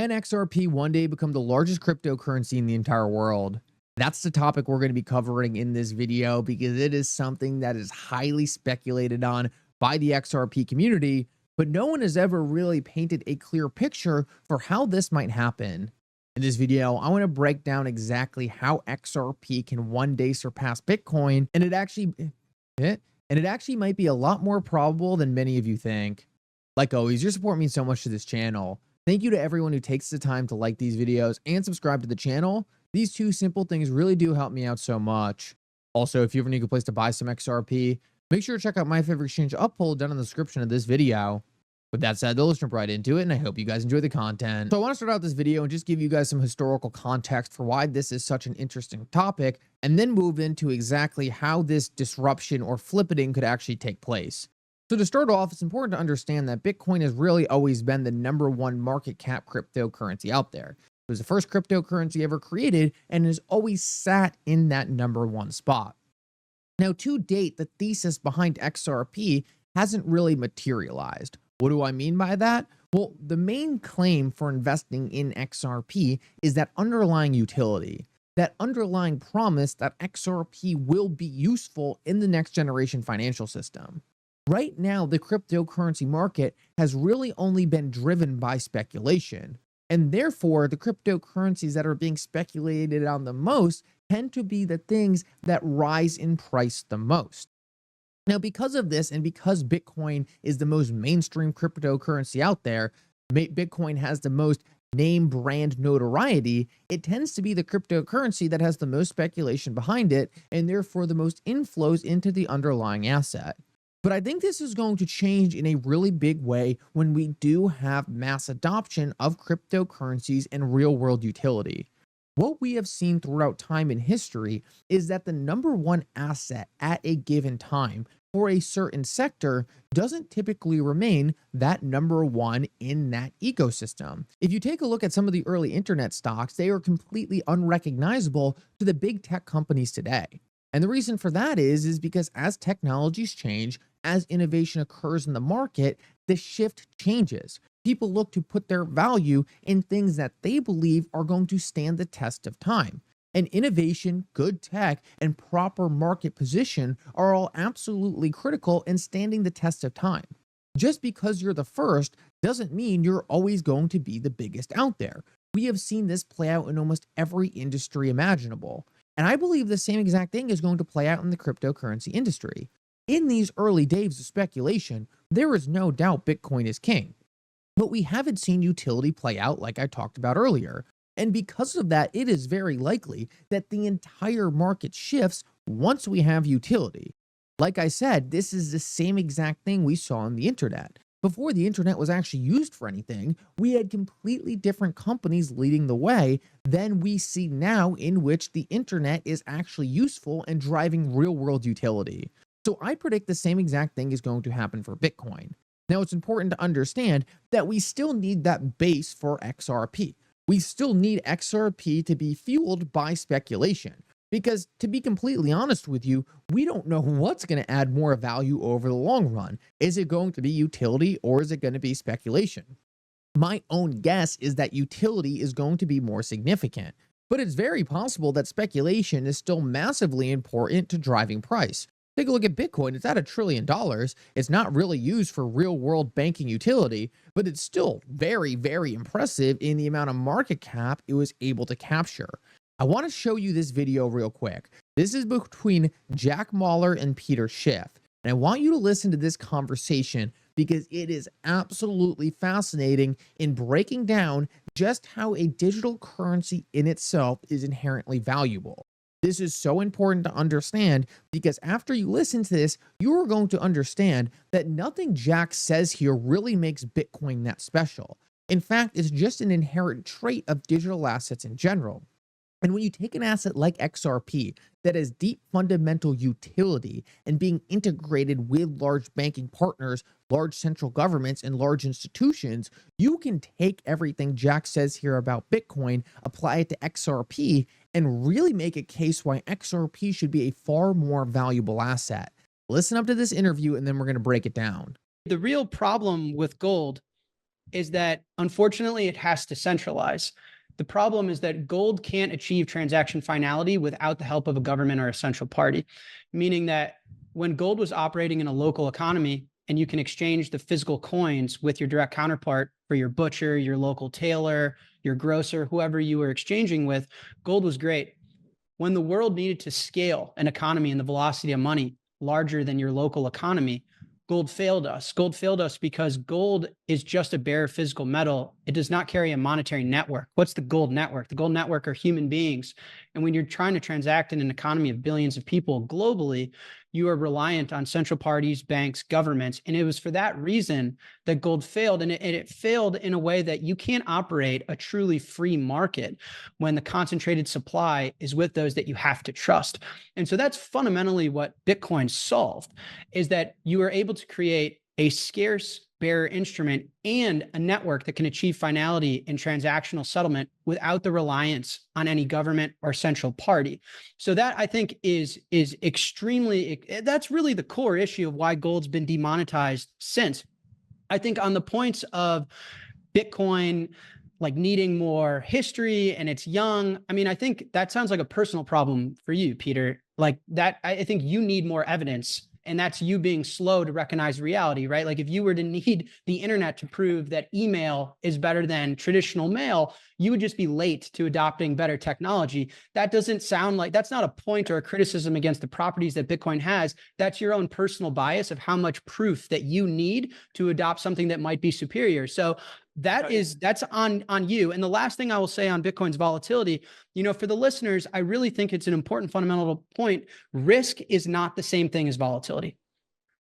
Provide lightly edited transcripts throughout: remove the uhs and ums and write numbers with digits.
Can XRP one day become the largest cryptocurrency in the entire world? That's the topic we're going to be covering in this video because it is something that is highly speculated on by the XRP community, but no one has ever really painted a clear picture for how this might happen. In this video, I want to break down exactly how XRP can one day surpass Bitcoin, and it actually might be a lot more probable than many of you think. Like always, your support means so much to this channel. Thank you to everyone who takes the time to like these videos and subscribe to the channel. These two simple things really do help me out so much. Also, if you ever need a place to buy some XRP, make sure to check out my favorite exchange Uphold down in the description of this video. With that said, let's jump right into it, and I hope you guys enjoy the content. So I want to start out this video and just give you guys some historical context for why this is such an interesting topic, and then move into exactly how this disruption or flippening could actually take place. So to start off, it's important to understand that Bitcoin has really always been the #1 market cap cryptocurrency out there. It was the first cryptocurrency ever created and has always sat in that #1 spot. Now, to date, the thesis behind XRP hasn't really materialized. What do I mean by that? Well, the main claim for investing in XRP is that underlying utility, that underlying promise that XRP will be useful in the next generation financial system. Right now, the cryptocurrency market has really only been driven by speculation, and therefore the cryptocurrencies that are being speculated on the most tend to be the things that rise in price the most. Now, because of this, and because Bitcoin is the most mainstream cryptocurrency out there, Bitcoin has the most name brand notoriety, it tends to be the cryptocurrency that has the most speculation behind it, and therefore the most inflows into the underlying asset. But I think this is going to change in a really big way when we do have mass adoption of cryptocurrencies and real world utility. What we have seen throughout time in history is that the #1 asset at a given time for a certain sector doesn't typically remain that #1 in that ecosystem. If you take a look at some of the early internet stocks, they are completely unrecognizable to the big tech companies today. And the reason for that is because as technologies change, as innovation occurs in the market, the shift changes. People look to put their value in things that they believe are going to stand the test of time. And innovation, good tech, and proper market position are all absolutely critical in standing the test of time. Just because you're the first doesn't mean you're always going to be the biggest out there. We have seen this play out in almost every industry imaginable. And I believe the same exact thing is going to play out in the cryptocurrency industry. In these early days of speculation, there is no doubt Bitcoin is king. But we haven't seen utility play out like I talked about earlier. And because of that, it is very likely that the entire market shifts once we have utility. Like I said, this is the same exact thing we saw on the internet. Before the internet was actually used for anything, we had completely different companies leading the way than we see now, in which the internet is actually useful and driving real world utility. So I predict the same exact thing is going to happen for Bitcoin. Now, it's important to understand that we still need that base for XRP. We still need XRP to be fueled by speculation. Because to be completely honest with you, we don't know what's going to add more value over the long run. Is it going to be utility or is it going to be speculation? My own guess is that utility is going to be more significant, but it's very possible that speculation is still massively important to driving price. Take a look at Bitcoin. It's at $1 trillion. It's not really used for real world banking utility, but it's still very, very impressive in the amount of market cap it was able to capture. I want to show you this video real quick. This is between Jack Mallers and Peter Schiff. And I want you to listen to this conversation because it is absolutely fascinating in breaking down just how a digital currency in itself is inherently valuable. This is so important to understand because after you listen to this, you are going to understand that nothing Jack says here really makes Bitcoin that special. In fact, it's just an inherent trait of digital assets in general. And when you take an asset like XRP that has deep fundamental utility and being integrated with large banking partners, large central governments, and large institutions, you can take everything Jack says here about Bitcoin, apply it to XRP, and really make a case why XRP should be a far more valuable asset. Listen up to this interview and then we're going to break it down. The real problem with gold is that unfortunately it has to centralize. The problem is that gold can't achieve transaction finality without the help of a government or a central party, meaning that when gold was operating in a local economy and you can exchange the physical coins with your direct counterpart for your butcher, your local tailor, your grocer, whoever you were exchanging with, gold was great. When the world needed to scale an economy and the velocity of money larger than your local economy, gold failed us. Gold failed us because gold is just a bare physical metal. It does not carry a monetary network. What's the gold network? The gold network are human beings. And when you're trying to transact in an economy of billions of people globally, you are reliant on central parties, banks, governments. And it was for that reason that gold failed. And it failed in a way that you can't operate a truly free market when the concentrated supply is with those that you have to trust. And so that's fundamentally what Bitcoin solved, is that you are able to create a scarce bearer instrument and a network that can achieve finality in transactional settlement without the reliance on any government or central party. So that, I think, is extremely, that's really the core issue of why gold's been demonetized since. I think on the points of Bitcoin like needing more history and it's young, I mean, I think that sounds like a personal problem for you, Peter. Like that, I think you need more evidence. And that's you being slow to recognize reality, right? Like if you were to need the internet to prove that email is better than traditional mail, you would just be late to adopting better technology. That doesn't sound like, that's not a point or a criticism against the properties that Bitcoin has. That's your own personal bias of how much proof that you need to adopt something that might be superior. So that's on you. And the last thing I will say on Bitcoin's volatility, you know, for the listeners, I really think it's an important fundamental point. Risk is not the same thing as volatility.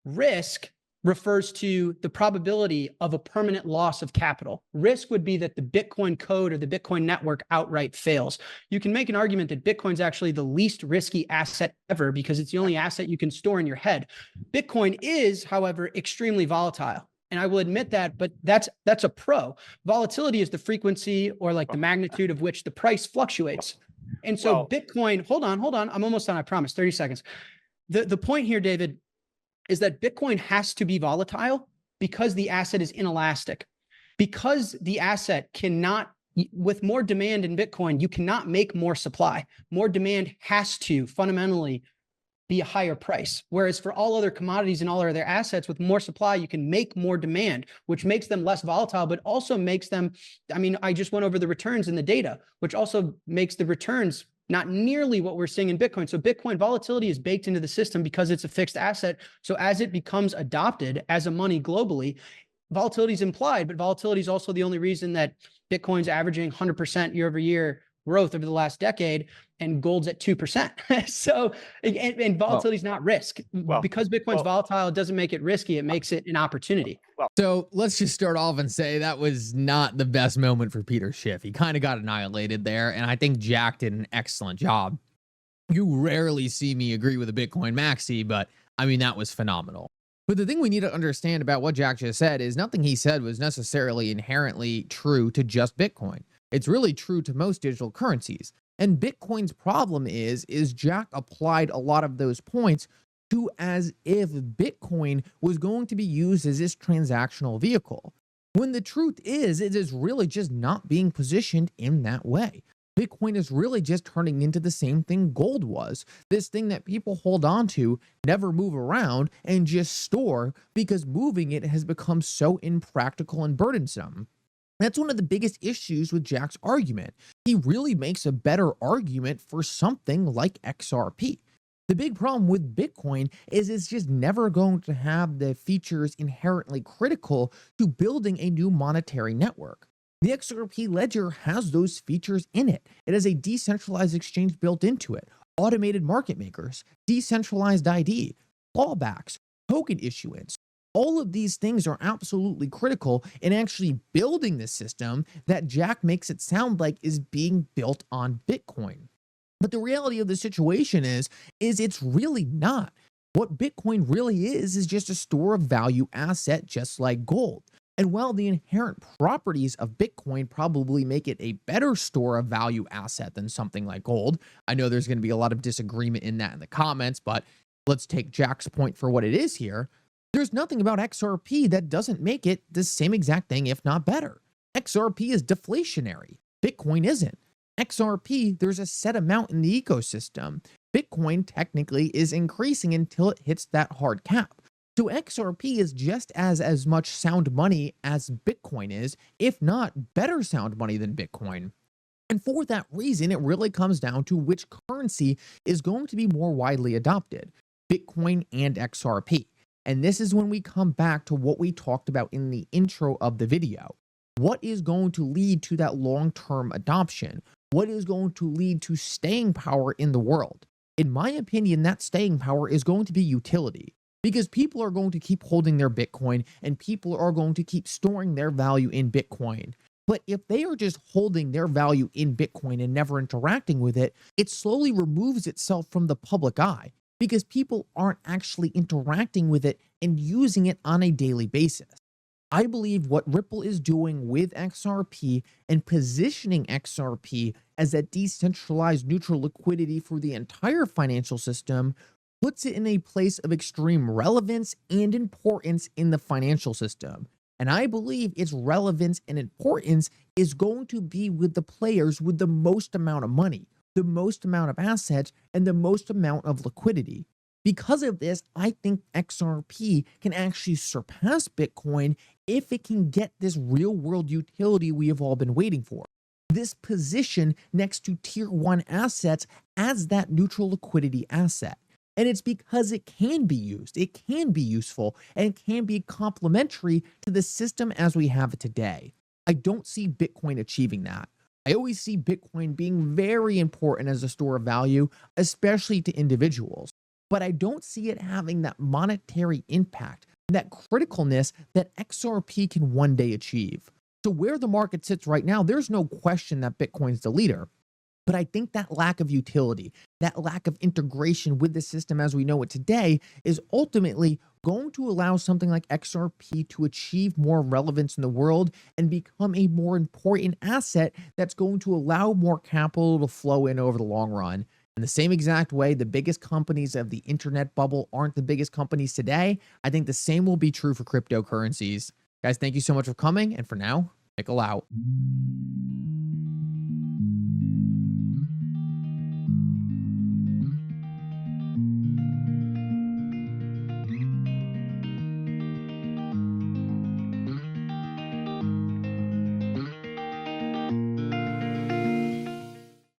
Risk refers to the probability of a permanent loss of capital. Risk would be that the Bitcoin code or the Bitcoin network outright fails. You can make an argument that Bitcoin's actually the least risky asset ever because it's the only asset you can store in your head. Bitcoin is, however, extremely volatile. And I will admit that, but that's a pro. Volatility is the frequency or like the magnitude of which the price fluctuates. And so Bitcoin, hold on. I'm almost done. I promise, 30 seconds. The point here, David, is that Bitcoin has to be volatile because the asset is inelastic. Because the asset cannot, with more demand in Bitcoin, you cannot make more supply. More demand has to fundamentally be a higher price. Whereas for all other commodities and all other assets with more supply, you can make more demand, which makes them less volatile, but also makes them, I mean, I just went over the returns in the data, which also makes the returns not nearly what we're seeing in Bitcoin. So Bitcoin volatility is baked into the system because it's a fixed asset. So as it becomes adopted as a money globally, volatility is implied, but volatility is also the only reason that Bitcoin's averaging 100% year over year growth over the last decade and gold's at 2%. So, and volatility is not risk. Because Bitcoin's volatile, it doesn't make it risky. It makes it an opportunity. So let's just start off and say that was not the best moment for Peter Schiff. He kind of got annihilated there. And I think Jack did an excellent job. You rarely see me agree with a Bitcoin maxi, but I mean, that was phenomenal. But the thing we need to understand about what Jack just said is nothing he said was necessarily inherently true to just Bitcoin. It's really true to most digital currencies. And Bitcoin's problem is Jack applied a lot of those points to as if Bitcoin was going to be used as this transactional vehicle. When the truth is, it is really just not being positioned in that way. Bitcoin is really just turning into the same thing gold was, this thing that people hold on to, never move around, and just store because moving it has become so impractical and burdensome. That's one of the biggest issues with Jack's argument. He really makes a better argument for something like XRP. The big problem with Bitcoin is it's just never going to have the features inherently critical to building a new monetary network. The XRP ledger has those features in it. It has a decentralized exchange built into it, automated market makers, decentralized ID, fallbacks, token issuance. All of these things are absolutely critical in actually building the system that Jack makes it sound like is being built on Bitcoin. But the reality of the situation is it's really not. What Bitcoin really is just a store of value asset just like gold. And while the inherent properties of Bitcoin probably make it a better store of value asset than something like gold, I know there's going to be a lot of disagreement in that in the comments, but let's take Jack's point for what it is here. There's nothing about XRP that doesn't make it the same exact thing, if not better. XRP is deflationary. Bitcoin isn't. XRP, there's a set amount in the ecosystem. Bitcoin technically is increasing until it hits that hard cap. So XRP is just as much sound money as Bitcoin is, if not better sound money than Bitcoin. And for that reason, it really comes down to which currency is going to be more widely adopted, Bitcoin and XRP. And this is when we come back to what we talked about in the intro of the video. What is going to lead to that long-term adoption? What is going to lead to staying power in the world? In my opinion, that staying power is going to be utility, because people are going to keep holding their Bitcoin and people are going to keep storing their value in Bitcoin. But if they are just holding their value in Bitcoin and never interacting with it, it slowly removes itself from the public eye because people aren't actually interacting with it and using it on a daily basis. I believe what Ripple is doing with XRP and positioning XRP as that decentralized neutral liquidity for the entire financial system puts it in a place of extreme relevance and importance in the financial system. And I believe its relevance and importance is going to be with the players with the most amount of money, the most amount of assets, and the most amount of liquidity. Because of this, I think XRP can actually surpass Bitcoin if it can get this real world utility we have all been waiting for. This position next to tier 1 assets as that neutral liquidity asset. And it's because it can be used, it can be useful, and it can be complementary to the system as we have it today. I don't see Bitcoin achieving that. I always see Bitcoin being very important as a store of value, especially to individuals. But I don't see it having that monetary impact, that criticalness that XRP can one day achieve. So where the market sits right now, there's no question that Bitcoin's the leader. But I think that lack of utility, that lack of integration with the system as we know it today is ultimately going to allow something like XRP to achieve more relevance in the world and become a more important asset that's going to allow more capital to flow in over the long run. In the same exact way, the biggest companies of the internet bubble aren't the biggest companies today. I think the same will be true for cryptocurrencies. Guys, thank you so much for coming. And for now, Mickle out.